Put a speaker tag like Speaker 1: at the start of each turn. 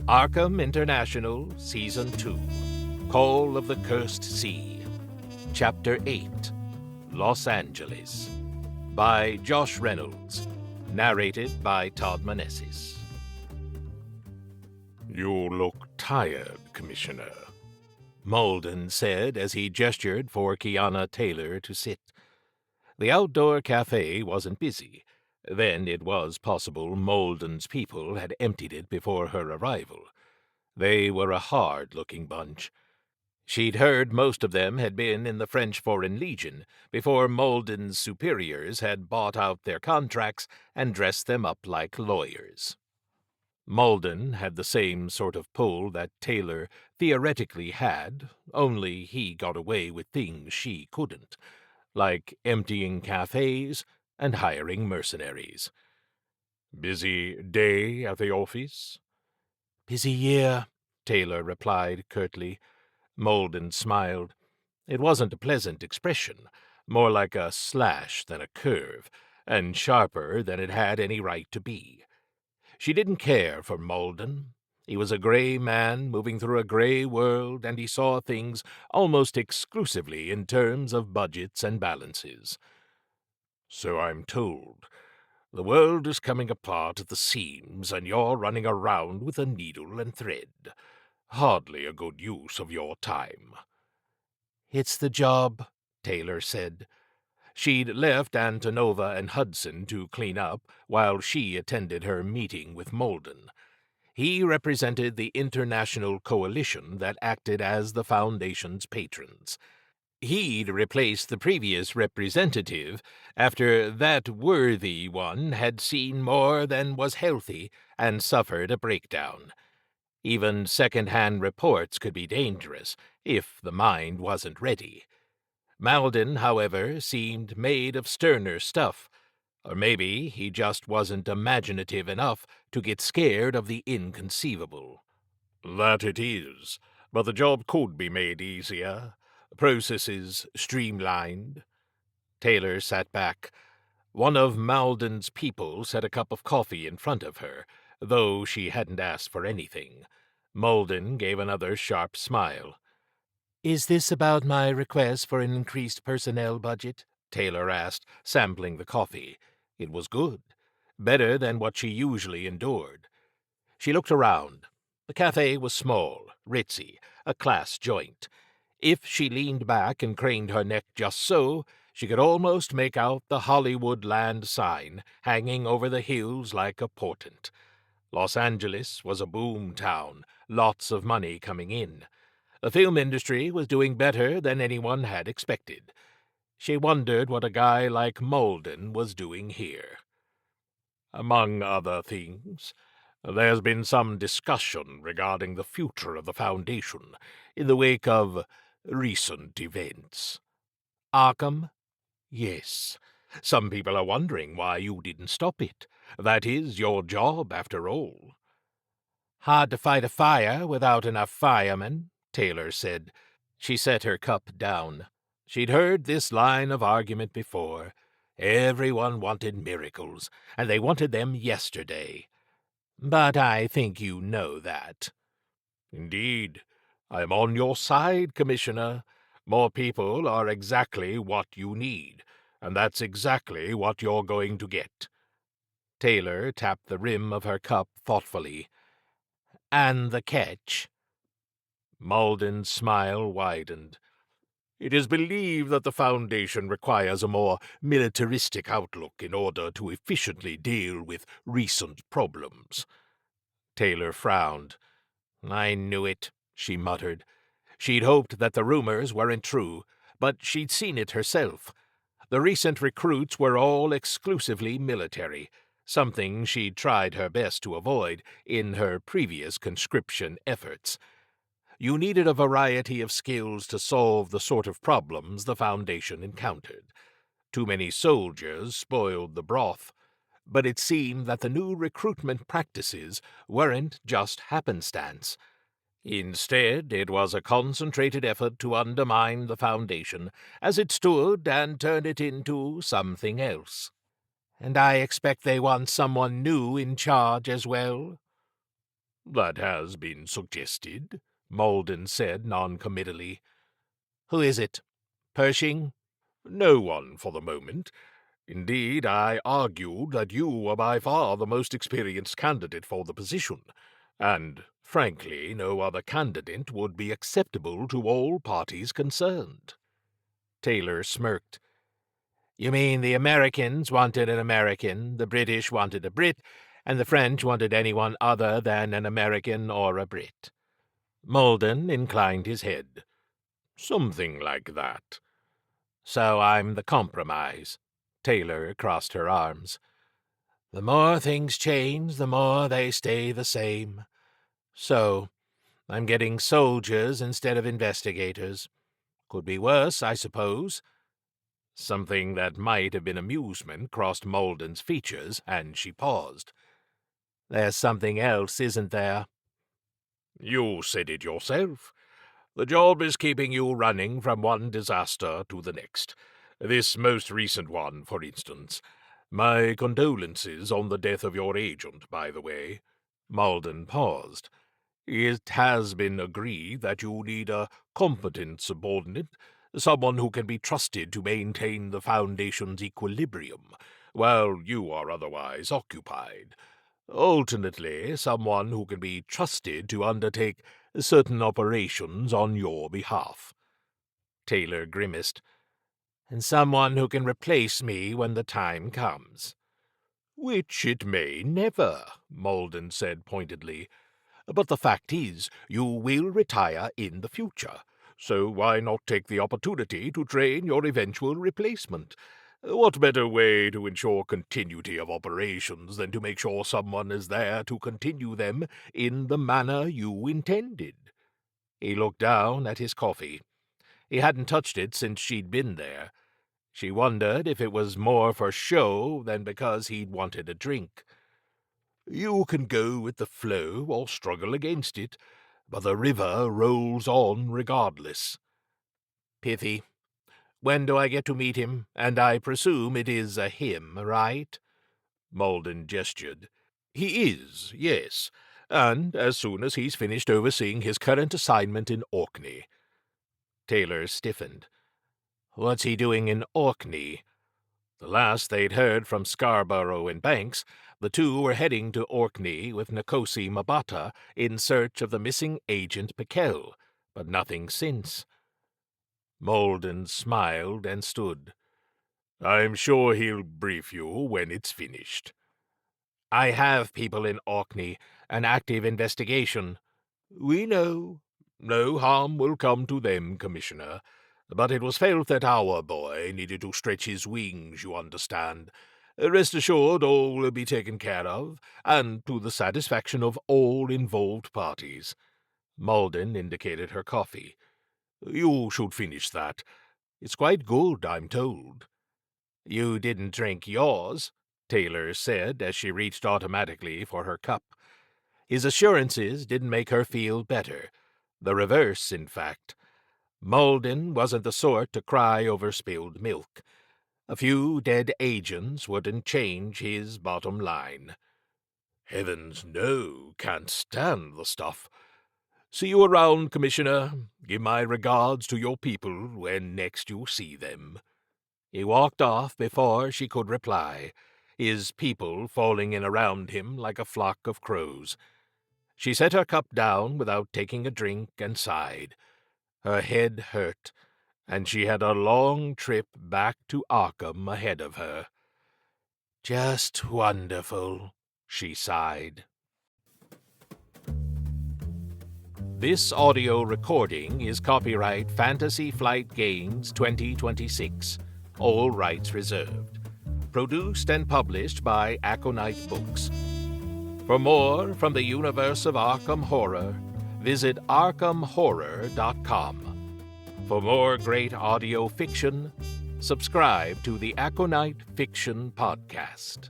Speaker 1: Arkham International, Season 2, Call of the Cursed Sea, Chapter 8, Los Angeles, by Josh Reynolds, narrated by Todd Menesses.
Speaker 2: "You look tired, Commissioner,"
Speaker 1: Malden said as he gestured for Kiana Taylor to sit. The outdoor cafe wasn't busy. Then it was possible Malden's people had emptied it before her arrival. They were a hard-looking bunch. She'd heard most of them had been in the French Foreign Legion before Malden's superiors had bought out their contracts and dressed them up like lawyers. Malden had the same sort of pull that Taylor theoretically had, only he got away with things she couldn't, like emptying cafes and hiring mercenaries.
Speaker 2: "Busy day at the office?"
Speaker 1: "Busy year," Taylor replied curtly. Malden smiled. It wasn't a pleasant expression, more like a slash than a curve, and sharper than it had any right to be. She didn't care for Malden. He was a gray man moving through a gray world, and he saw things almost exclusively in terms of budgets and balances.
Speaker 2: "So I'm told. The world is coming apart at the seams, and you're running around with a needle and thread. Hardly a good use of your time."
Speaker 1: "It's the job," Taylor said. She'd left Antonova and Hudson to clean up while she attended her meeting with Malden. He represented the international coalition that acted as the Foundation's patrons. He'd replaced the previous representative after that worthy one had seen more than was healthy and suffered a breakdown. Even second-hand reports could be dangerous if the mind wasn't ready. Malden, however, seemed made of sterner stuff, or maybe he just wasn't imaginative enough to get scared of the inconceivable.
Speaker 2: "That it is, but the job could be made easier. Processes streamlined."
Speaker 1: Taylor sat back. One of Malden's people set a cup of coffee in front of her, though she hadn't asked for anything. Malden gave another sharp smile. "Is this about my request for an increased personnel budget?" Taylor asked, sampling the coffee. It was good, better than what she usually endured. She looked around. The cafe was small, ritzy, a class joint. If she leaned back and craned her neck just so, she could almost make out the Hollywood Land sign hanging over the hills like a portent. Los Angeles was a boom town, lots of money coming in. The film industry was doing better than anyone had expected. She wondered what a guy like Malden was doing here.
Speaker 2: "Among other things, there's been some discussion regarding the future of the Foundation in the wake of recent events."
Speaker 1: "Arkham?"
Speaker 2: "Yes. Some people are wondering why you didn't stop it. That is your job, after all."
Speaker 1: "Hard to fight a fire without enough firemen," Taylor said. She set her cup down. She'd heard this line of argument before. Everyone wanted miracles, and they wanted them yesterday. "But I think you know that."
Speaker 2: "Indeed. I'm on your side, Commissioner. More people are exactly what you need, and that's exactly what you're going to get."
Speaker 1: Taylor tapped the rim of her cup thoughtfully. "And the catch?"
Speaker 2: Malden's smile widened. "It is believed that the Foundation requires a more militaristic outlook in order to efficiently deal with recent problems."
Speaker 1: Taylor frowned. "I knew it," she muttered. She'd hoped that the rumors weren't true, but she'd seen it herself. The recent recruits were all exclusively military, something she'd tried her best to avoid in her previous conscription efforts. You needed a variety of skills to solve the sort of problems the Foundation encountered. Too many soldiers spoiled the broth, but it seemed that the new recruitment practices weren't just happenstance. Instead, it was a concentrated effort to undermine the Foundation as it stood and turn it into something else. "And I expect they want someone new in charge as well?"
Speaker 2: "That has been suggested," Malden said noncommittally.
Speaker 1: "Who is it? Pershing?"
Speaker 2: "No one for the moment. Indeed, I argued that you were by far the most experienced candidate for the position, and, frankly, no other candidate would be acceptable to all parties concerned."
Speaker 1: Taylor smirked. "You mean the Americans wanted an American, the British wanted a Brit, and the French wanted anyone other than an American or a Brit?" Malden inclined his head.
Speaker 2: "Something like that."
Speaker 1: "So I'm the compromise." Taylor crossed her arms. "The more things change, the more they stay the same. So, I'm getting soldiers instead of investigators. Could be worse, I suppose."
Speaker 2: Something that might have been amusement crossed Malden's features, and she paused.
Speaker 1: "There's something else, isn't there?"
Speaker 2: "You said it yourself. The job is keeping you running from one disaster to the next. This most recent one, for instance. My condolences on the death of your agent, by the way." Malden paused. "It has been agreed that you need a competent subordinate, someone who can be trusted to maintain the Foundation's equilibrium, while you are otherwise occupied. Alternately, someone who can be trusted to undertake certain operations on your behalf."
Speaker 1: Taylor grimaced. "And someone who can replace me when the time comes."
Speaker 2: "Which it may never," Malden said pointedly. "But the fact is, you will retire in the future, so why not take the opportunity to train your eventual replacement? What better way to ensure continuity of operations than to make sure someone is there to continue them in the manner you intended?"
Speaker 1: He looked down at his coffee. He hadn't touched it since she'd been there. She wondered if it was more for show than because he'd wanted a drink.
Speaker 2: "You can go with the flow or struggle against it, but the river rolls on regardless."
Speaker 1: "Pithy. When do I get to meet him? And I presume it is a him, right?"
Speaker 2: Malden gestured. "He is, yes, and as soon as he's finished overseeing his current assignment in Orkney."
Speaker 1: Taylor stiffened. "What's he doing in Orkney?" The last they'd heard from Scarborough and Banks, the two were heading to Orkney with Nkosi Mabata in search of the missing agent Piquel, but nothing since.
Speaker 2: Malden smiled and stood. "I'm sure he'll brief you when it's finished."
Speaker 1: "I have people in Orkney, an active investigation."
Speaker 2: "We know. No harm will come to them, Commissioner. But it was felt that our boy needed to stretch his wings, you understand. Rest assured all will be taken care of, and to the satisfaction of all involved parties."
Speaker 1: Malden indicated her coffee.
Speaker 2: "You should finish that. It's quite good, I'm told."
Speaker 1: "You didn't drink yours," Taylor said as she reached automatically for her cup. His assurances didn't make her feel better. The reverse, in fact. Malden wasn't the sort to cry over spilled milk. A few dead agents wouldn't change his bottom line.
Speaker 2: "Heavens, no, can't stand the stuff. See you around, Commissioner. Give my regards to your people when next you see them."
Speaker 1: He walked off before she could reply, his people falling in around him like a flock of crows. She set her cup down without taking a drink and sighed. Her head hurt, and she had a long trip back to Arkham ahead of her. "Just wonderful," she sighed. This audio recording is copyright Fantasy Flight Games 2026. All rights reserved. Produced and published by Aconyte Books. For more from the universe of Arkham Horror, visit arkhamhorror.com. For more great audio fiction, subscribe to the Aconyte Fiction Podcast.